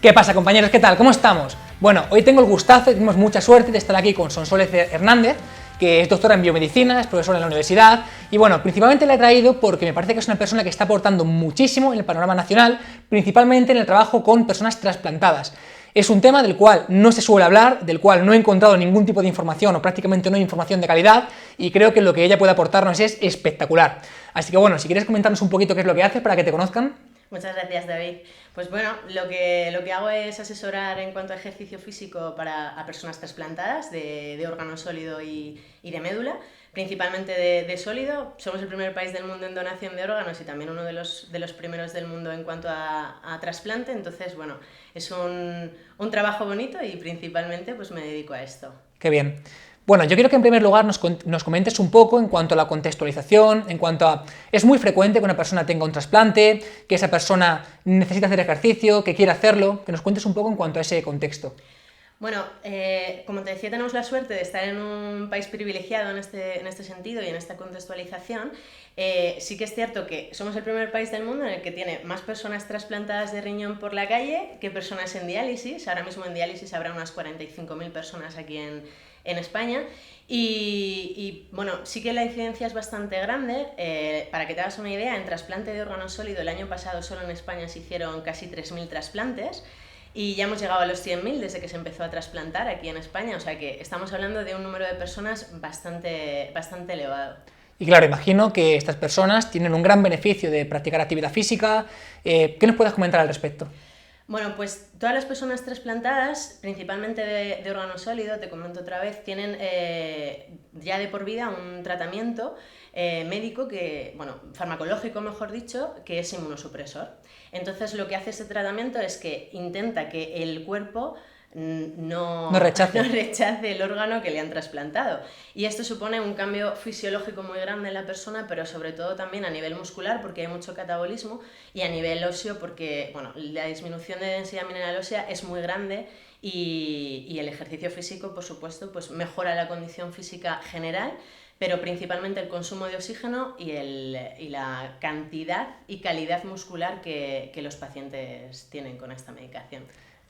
¿Qué pasa, compañeros? ¿Qué tal? ¿Cómo estamos? Bueno, hoy tengo el gustazo y tenemos mucha suerte de estar aquí con Sonsoles Hernández, que es doctora en biomedicina, es profesora en la universidad, y bueno, principalmente la he traído porque me parece que es una persona que está aportando muchísimo en el panorama nacional, principalmente en el trabajo con personas trasplantadas. Es un tema del cual no se suele hablar, del cual no he encontrado ningún tipo de información o prácticamente no hay información de calidad, y creo que lo que ella puede aportarnos es espectacular. Así que bueno, si quieres comentarnos un poquito qué es lo que haces para que te conozcan. Muchas gracias, David. Pues bueno, lo que hago es asesorar en cuanto a ejercicio físico a personas trasplantadas de órgano sólido y de médula, principalmente de sólido. Somos el primer país del mundo en donación de órganos y también uno de los primeros del mundo en cuanto a trasplante. Entonces, bueno, es un trabajo bonito y principalmente pues me dedico a esto. Qué bien. Bueno, yo quiero que en primer lugar nos comentes un poco en cuanto a la contextualización, en cuanto a... Es muy frecuente que una persona tenga un trasplante, que esa persona necesita hacer ejercicio, que quiere hacerlo, que nos cuentes un poco en cuanto a ese contexto. Bueno, como te decía, tenemos la suerte de estar en un país privilegiado en este sentido y en esta contextualización. Sí que es cierto que somos el primer país del mundo en el que tiene más personas trasplantadas de riñón por la calle que personas en diálisis. Ahora mismo en diálisis habrá unas 45.000 personas aquí en España. Y bueno, sí que la incidencia es bastante grande. Para que te hagas una idea, en trasplante de órgano sólido el año pasado solo en España se hicieron casi 3.000 trasplantes. Y ya hemos llegado a los 100.000 desde que se empezó a trasplantar aquí en España, o sea que estamos hablando de un número de personas bastante elevado. Y claro, imagino que estas personas tienen un gran beneficio de practicar actividad física. ¿Qué nos puedes comentar al respecto? Bueno, pues todas las personas trasplantadas, principalmente de órgano sólido, te comento otra vez, tienen ya de por vida un tratamiento médico, farmacológico mejor dicho, que es inmunosupresor. Entonces lo que hace este tratamiento es que intenta que el cuerpo no rechace el órgano que le han trasplantado. Y esto supone un cambio fisiológico muy grande en la persona, pero sobre todo también a nivel muscular, porque hay mucho catabolismo, y a nivel óseo, porque bueno, la disminución de densidad mineral ósea es muy grande y el ejercicio físico, por supuesto, pues mejora la condición física general, pero principalmente el consumo de oxígeno y la cantidad y calidad muscular que los pacientes tienen con esta medicación.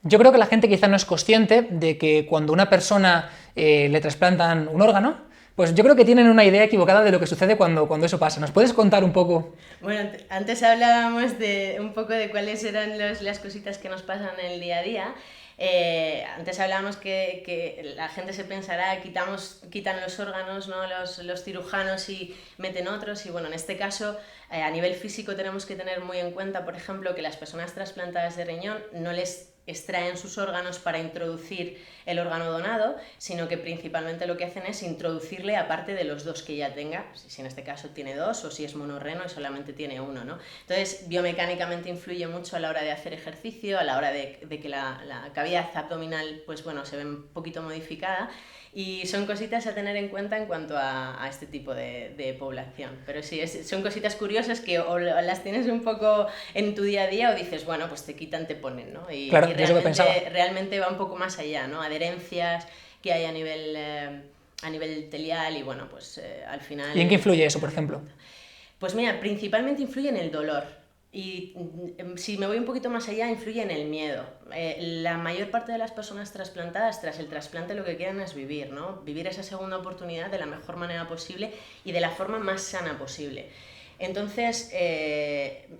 Yo creo que la gente quizá no es consciente de que cuando a una persona le trasplantan un órgano, pues yo creo que tienen una idea equivocada de lo que sucede cuando eso pasa. ¿Nos puedes contar un poco? Bueno, antes hablábamos un poco de cuáles eran las cositas que nos pasan en el día a día. Antes hablábamos que la gente se pensará, quitan los órganos, ¿no? los cirujanos y meten otros, y bueno, en este caso a nivel físico tenemos que tener muy en cuenta, por ejemplo, que las personas trasplantadas de riñón no les extraen sus órganos para introducir el órgano donado, sino que principalmente lo que hacen es introducirle aparte de los dos que ya tenga, si en este caso tiene dos o si es monorreno y solamente tiene uno, ¿no? Entonces, biomecánicamente influye mucho a la hora de hacer ejercicio, a la hora de que la cavidad abdominal, pues bueno, se ve un poquito modificada, y son cositas a tener en cuenta en cuanto a este tipo de población. Pero sí, son cositas curiosas que o las tienes un poco en tu día a día o dices, bueno, pues te quitan, te ponen, ¿no? Y claro, eso que pensaba. Realmente va un poco más allá, ¿no? Adherencias que hay a nivel telial y bueno, pues al final... ¿Y en qué influye eso, por ejemplo? Pues mira, principalmente influye en el dolor. Y si me voy un poquito más allá, influye en el miedo. La mayor parte de las personas trasplantadas tras el trasplante lo que quieren es vivir, ¿no? Vivir esa segunda oportunidad de la mejor manera posible y de la forma más sana posible. Entonces,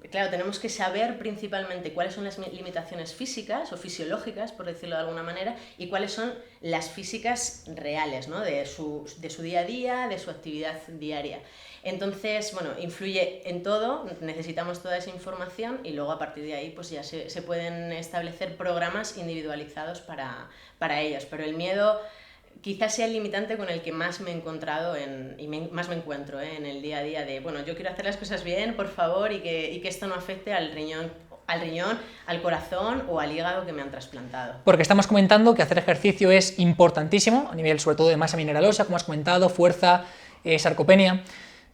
claro, tenemos que saber principalmente cuáles son las limitaciones físicas o fisiológicas, por decirlo de alguna manera, y cuáles son las físicas reales, ¿no? de su día a día, de su actividad diaria. Entonces, bueno, influye en todo, necesitamos toda esa información y luego a partir de ahí pues ya se pueden establecer programas individualizados para ellos, pero el miedo quizás sea el limitante con el que más me he encontrado más me encuentro en el día a día de, bueno, yo quiero hacer las cosas bien, por favor, y que esto no afecte al riñón, al corazón o al hígado que me han trasplantado. Porque estamos comentando que hacer ejercicio es importantísimo, a nivel sobre todo de masa mineral ósea, como has comentado, fuerza, sarcopenia,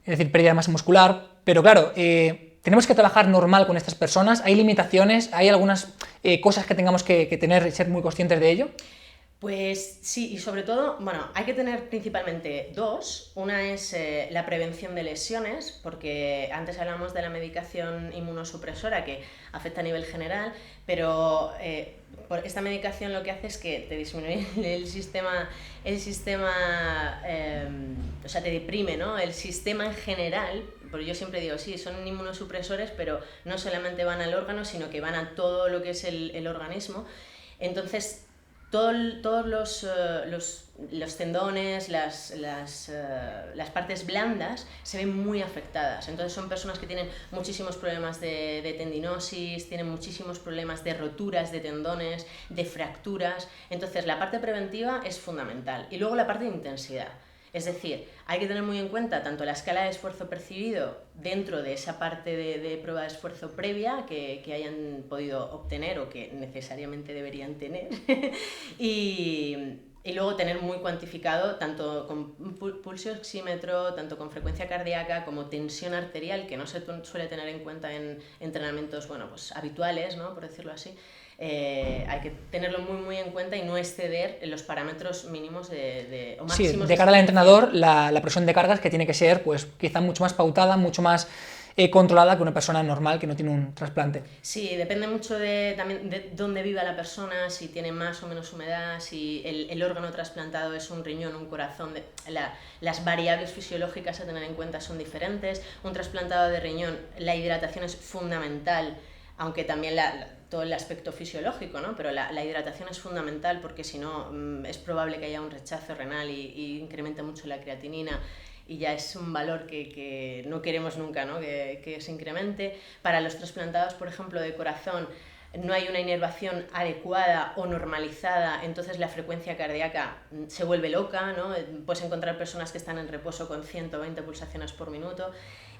es decir, pérdida de masa muscular, pero claro, tenemos que trabajar normal con estas personas, hay limitaciones, hay algunas cosas que tengamos que tener y ser muy conscientes de ello. Pues sí, y sobre todo, bueno, hay que tener principalmente dos. Una es la prevención de lesiones, porque antes hablamos de la medicación inmunosupresora que afecta a nivel general, pero esta medicación lo que hace es que te disminuye o sea, te deprime, ¿no? El sistema en general, porque yo siempre digo, sí, son inmunosupresores, pero no solamente van al órgano, sino que van a todo lo que es el organismo. Entonces, todos los tendones, las partes blandas se ven muy afectadas. Entonces son personas que tienen muchísimos problemas de tendinosis, tienen muchísimos problemas de roturas de tendones, de fracturas. Entonces la parte preventiva es fundamental. Y luego la parte de intensidad. Es decir, hay que tener muy en cuenta tanto la escala de esfuerzo percibido dentro de esa parte de prueba de esfuerzo previa que hayan podido obtener o que necesariamente deberían tener y luego tener muy cuantificado tanto con pulso oxímetro, tanto con frecuencia cardíaca como tensión arterial, que no se suele tener en cuenta en entrenamientos, bueno, pues habituales, ¿no? Por decirlo así. Hay que tenerlo muy en cuenta y no exceder los parámetros mínimos o máximos. Sí, de cara al entrenador, la presión de cargas que tiene que ser, pues, quizá mucho más pautada, mucho más controlada que una persona normal que no tiene un trasplante. Sí, depende mucho también de dónde viva la persona, si tiene más o menos humedad, si el órgano trasplantado es un riñón, un corazón. Las variables fisiológicas a tener en cuenta son diferentes. Un trasplantado de riñón, la hidratación es fundamental, aunque también todo el aspecto fisiológico, ¿no? Pero la hidratación es fundamental porque si no es probable que haya un rechazo renal y incremente mucho la creatinina y ya es un valor que no queremos nunca, ¿no? que se incremente. Para los trasplantados, por ejemplo, de corazón, no hay una inervación adecuada o normalizada, entonces la frecuencia cardíaca se vuelve loca, ¿no? Puedes encontrar personas que están en reposo con 120 pulsaciones por minuto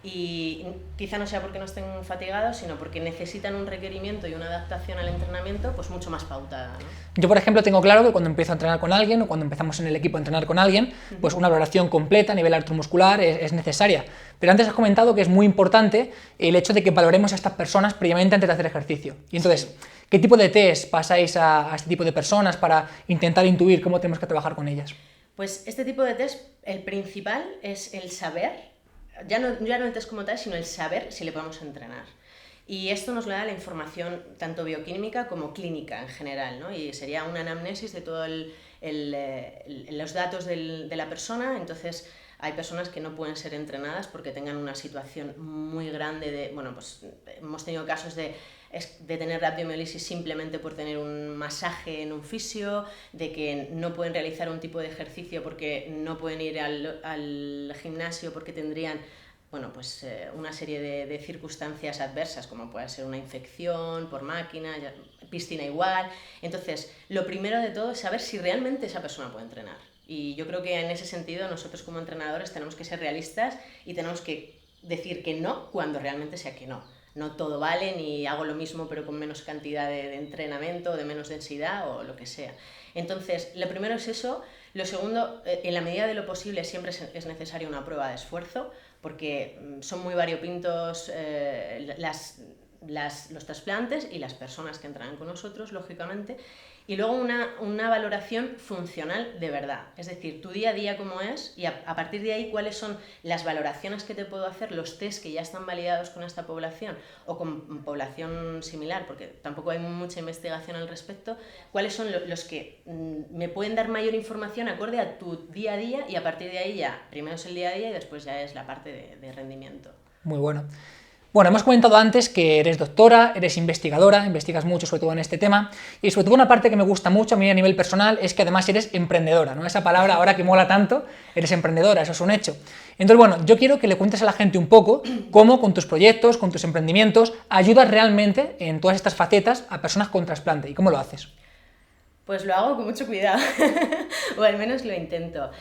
y quizá no sea porque no estén fatigados, sino porque necesitan un requerimiento y una adaptación al entrenamiento pues mucho más pautada, ¿no? Yo, por ejemplo, tengo claro que cuando empiezo a entrenar con alguien o cuando empezamos en el equipo a entrenar con alguien, pues una valoración completa a nivel artromuscular es necesaria. Pero antes has comentado que es muy importante el hecho de que valoremos a estas personas previamente antes de hacer ejercicio. Y entonces, ¿qué tipo de test pasáis a este tipo de personas para intentar intuir cómo tenemos que trabajar con ellas? Pues este tipo de test, el principal es el saber, ya no el test como tal, sino el saber si le podemos entrenar. Y esto nos lo da la información tanto bioquímica como clínica en general, ¿no? Y sería una anamnesis de todos los datos de la persona. Entonces hay personas que no pueden ser entrenadas porque tengan una situación muy grande pues hemos tenido casos de tener rabiomiolisis simplemente por tener un masaje en un fisio, de que no pueden realizar un tipo de ejercicio porque no pueden ir al gimnasio porque tendrían una serie de circunstancias adversas, como puede ser una infección por máquina, piscina igual. Entonces, lo primero de todo es saber si realmente esa persona puede entrenar. Y yo creo que en ese sentido nosotros como entrenadores tenemos que ser realistas y tenemos que decir que no cuando realmente sea que no. No todo vale, ni hago lo mismo pero con menos cantidad de entrenamiento, de menos densidad o lo que sea. Entonces, lo primero es eso. Lo segundo, en la medida de lo posible siempre es necesaria una prueba de esfuerzo, porque son muy variopintos los trasplantes y las personas que entran con nosotros, lógicamente. Y luego una valoración funcional de verdad, es decir, tu día a día cómo es y a partir de ahí cuáles son las valoraciones que te puedo hacer, los test que ya están validados con esta población o con población similar, porque tampoco hay mucha investigación al respecto, cuáles son los que me pueden dar mayor información acorde a tu día a día y a partir de ahí ya, primero es el día a día y después ya es la parte de rendimiento. Muy bueno. Bueno, hemos comentado antes que eres doctora, eres investigadora, investigas mucho sobre todo en este tema y sobre todo una parte que me gusta mucho a mí a nivel personal es que además eres emprendedora, ¿no? Esa palabra ahora que mola tanto, eres emprendedora, eso es un hecho. Entonces, bueno, yo quiero que le cuentes a la gente un poco cómo con tus proyectos, con tus emprendimientos, ayudas realmente en todas estas facetas a personas con trasplante y cómo lo haces. Pues lo hago con mucho cuidado, o al menos lo intento.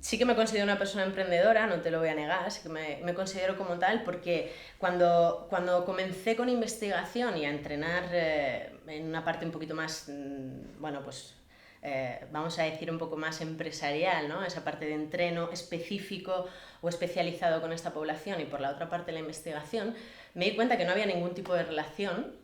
Sí que me considero una persona emprendedora, no te lo voy a negar, sí que me considero como tal porque cuando comencé con investigación y a entrenar en una parte un poquito más, vamos a decir un poco más empresarial, ¿no? Esa parte de entreno específico o especializado con esta población y por la otra parte la investigación, me di cuenta que no había ningún tipo de relación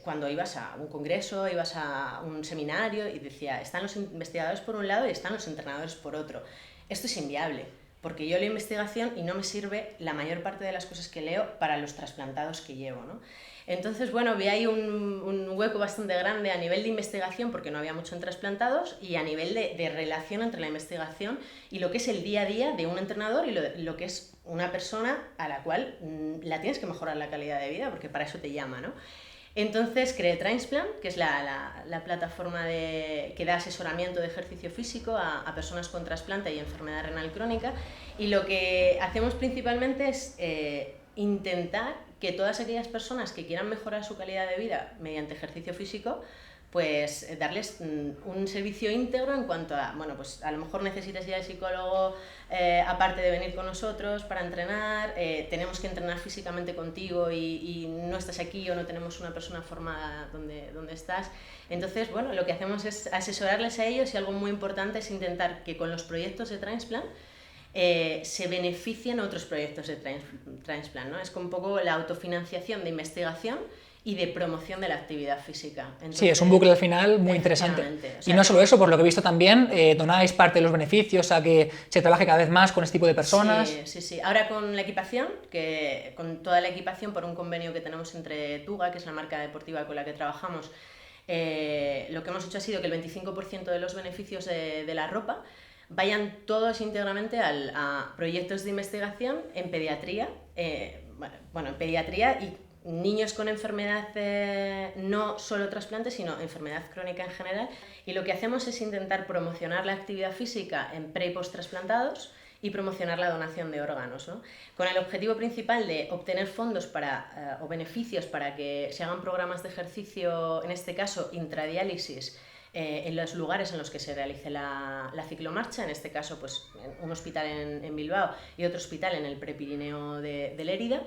cuando ibas a un congreso, ibas a un seminario y decía, están los investigadores por un lado y están los entrenadores por otro. Esto es inviable, porque yo leo investigación y no me sirve la mayor parte de las cosas que leo para los trasplantados que llevo, ¿no? Entonces, bueno, vi ahí un hueco bastante grande a nivel de investigación, porque no había mucho en trasplantados, y a nivel de relación entre la investigación y lo que es el día a día de un entrenador y lo que es una persona a la cual la tienes que mejorar la calidad de vida, porque para eso te llama, ¿no? Entonces creé Transplant, que es la plataforma que da asesoramiento de ejercicio físico a personas con trasplante y enfermedad renal crónica, y lo que hacemos principalmente es intentar que todas aquellas personas que quieran mejorar su calidad de vida mediante ejercicio físico, pues darles un servicio íntegro en cuanto a, bueno, pues a lo mejor necesitas ir al psicólogo aparte de venir con nosotros para entrenar, tenemos que entrenar físicamente contigo y no estás aquí o no tenemos una persona formada donde estás. Entonces, bueno, lo que hacemos es asesorarles a ellos, y algo muy importante es intentar que con los proyectos de Transplant se beneficien otros proyectos de Transplant, ¿no? Es un poco la autofinanciación de investigación y de promoción de la actividad física. Entonces, sí, es un bucle al final muy interesante. O sea, y no solo eso, por lo que he visto también, donáis parte de los beneficios a que se trabaje cada vez más con este tipo de personas. Sí. Ahora con la equipación, con toda la equipación por un convenio que tenemos entre Tuga, que es la marca deportiva con la que trabajamos, lo que hemos hecho ha sido que el 25% de los beneficios de la ropa vayan todos íntegramente a proyectos de investigación en pediatría, en pediatría y niños con enfermedad, no solo trasplante, sino enfermedad crónica en general, y lo que hacemos es intentar promocionar la actividad física en pre y post trasplantados y promocionar la donación de órganos, ¿no? Con el objetivo principal de obtener fondos o beneficios para que se hagan programas de ejercicio, en este caso intradiálisis, en los lugares en los que se realice la ciclomarcha, en este caso pues un hospital en Bilbao y otro hospital en el Prepirineo de Lérida.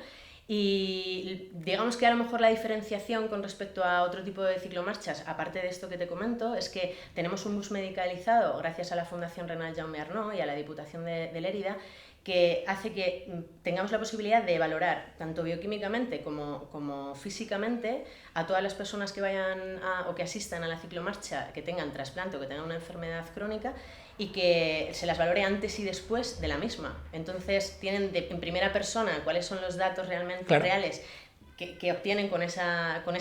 Y digamos que a lo mejor la diferenciación con respecto a otro tipo de ciclomarchas, aparte de esto que te comento, es que tenemos un bus medicalizado gracias a la Fundación Renal Jaume Arnaud y a la Diputación de Lérida, que hace que tengamos la posibilidad de valorar tanto bioquímicamente como físicamente a todas las personas que vayan o que asistan a la ciclomarcha, que tengan trasplante o que tengan una enfermedad crónica, y que se las valore antes y después de la misma. Entonces tienen en primera persona cuáles son los datos realmente reales que obtienen con ese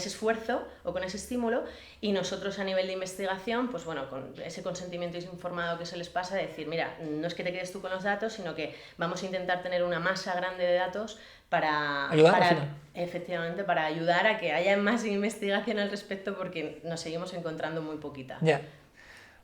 esfuerzo o con ese estímulo, y nosotros a nivel de investigación, pues bueno, con ese consentimiento informado que se les pasa, de decir, mira, no es que te quedes tú con los datos, sino que vamos a intentar tener una masa grande de datos para efectivamente, para ayudar a que haya más investigación al respecto, porque nos seguimos encontrando muy poquita. Yeah.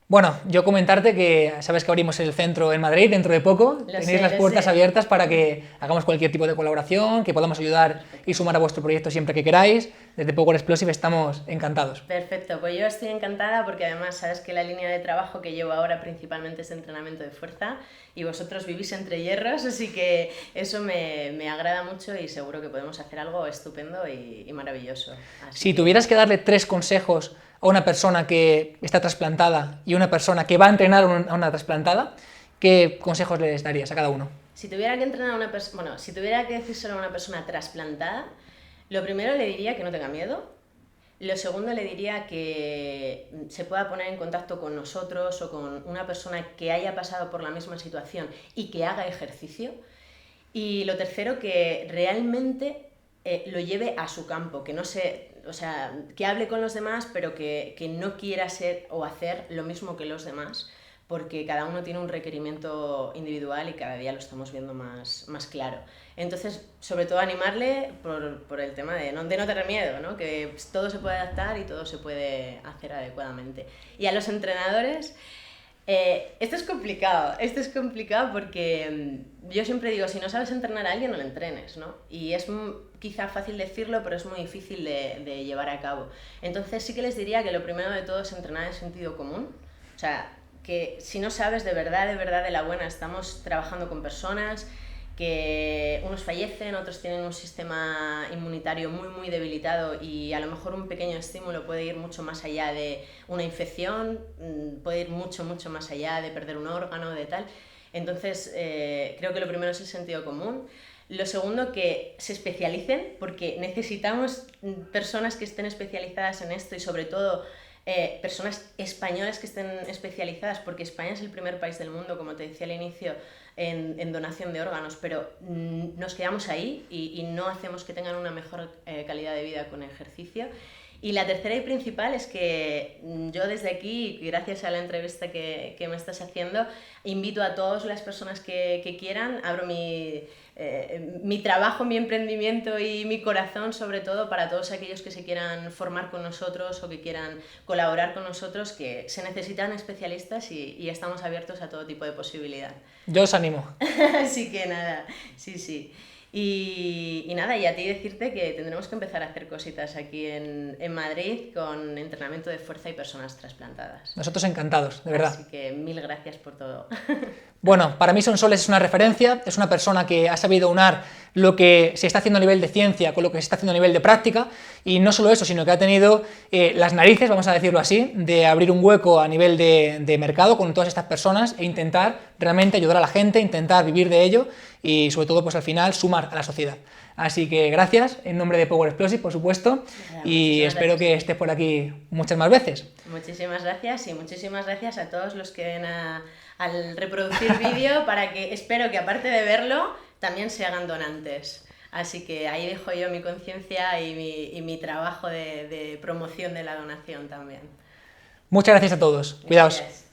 Bueno, yo comentarte que sabes que abrimos el centro en Madrid dentro de poco. Tenéis las puertas abiertas para que hagamos cualquier tipo de colaboración, que podamos ayudar y sumar a vuestro proyecto siempre que queráis. Desde Power Explosive estamos encantados. Perfecto, pues yo estoy encantada porque además sabes que la línea de trabajo que llevo ahora principalmente es entrenamiento de fuerza y vosotros vivís entre hierros, así que eso me agrada mucho y seguro que podemos hacer algo estupendo y maravilloso. Si tuvieras que darle 3 consejos a una persona que está trasplantada y una persona que va a entrenar a una trasplantada, ¿qué consejos les darías a cada uno? Si tuviera que entrenar a una si tuviera que decírselo a una persona trasplantada, lo primero le diría que no tenga miedo. Lo segundo le diría que se pueda poner en contacto con nosotros o con una persona que haya pasado por la misma situación y que haga ejercicio. Y lo tercero, que realmente lo lleve a su campo, que no se... O sea, que hable con los demás, pero que no quiera ser o hacer lo mismo que los demás, porque cada uno tiene un requerimiento individual y cada día lo estamos viendo más claro. Entonces, sobre todo animarle por el tema de no tener miedo, ¿no? Que todo se puede adaptar y todo se puede hacer adecuadamente. Y a los entrenadores... esto es complicado porque yo siempre digo, si no sabes entrenar a alguien, no le entrenes, ¿no? Y es quizá fácil decirlo, pero es muy difícil de llevar a cabo. Entonces sí que les diría que lo primero de todo es entrenar en sentido común. O sea, que si no sabes de verdad de la buena, estamos trabajando con personas que unos fallecen, otros tienen un sistema inmunitario muy debilitado y a lo mejor un pequeño estímulo puede ir mucho más allá de una infección, puede ir mucho más allá de perder un órgano, de tal. Entonces, creo que lo primero es el sentido común. Lo segundo, que se especialicen, porque necesitamos personas que estén especializadas en esto y sobre todo personas españolas que estén especializadas, porque España es el primer país del mundo, como te decía al inicio, en donación de órganos, pero nos quedamos ahí y no hacemos que tengan una mejor calidad de vida con el ejercicio. Y la tercera y principal es que yo desde aquí, gracias a la entrevista que me estás haciendo, invito a todas las personas que quieran, abro mi trabajo, mi emprendimiento y mi corazón sobre todo para todos aquellos que se quieran formar con nosotros o que quieran colaborar con nosotros, que se necesitan especialistas y estamos abiertos a todo tipo de posibilidad. Yo os animo. Así que nada, sí. Y nada, y a ti decirte que tendremos que empezar a hacer cositas aquí en Madrid con entrenamiento de fuerza y personas trasplantadas. Nosotros encantados, de verdad. Así que mil gracias por todo. Bueno, para mí Sonsoles es una referencia, es una persona que ha sabido unar lo que se está haciendo a nivel de ciencia con lo que se está haciendo a nivel de práctica, y no solo eso, sino que ha tenido las narices, vamos a decirlo así, de abrir un hueco a nivel de mercado con todas estas personas e intentar realmente ayudar a la gente, intentar vivir de ello y sobre todo pues al final sumar a la sociedad. Así que gracias, en nombre de Power Explosive, por supuesto, y espero que estés por aquí muchas más veces. Muchísimas gracias y muchísimas gracias a todos los que ven al reproducir vídeo, para que espero que aparte de verlo también se hagan donantes. Así que ahí dejo yo mi conciencia y mi trabajo de promoción de la donación también. Muchas gracias a todos. Cuidaos. Gracias.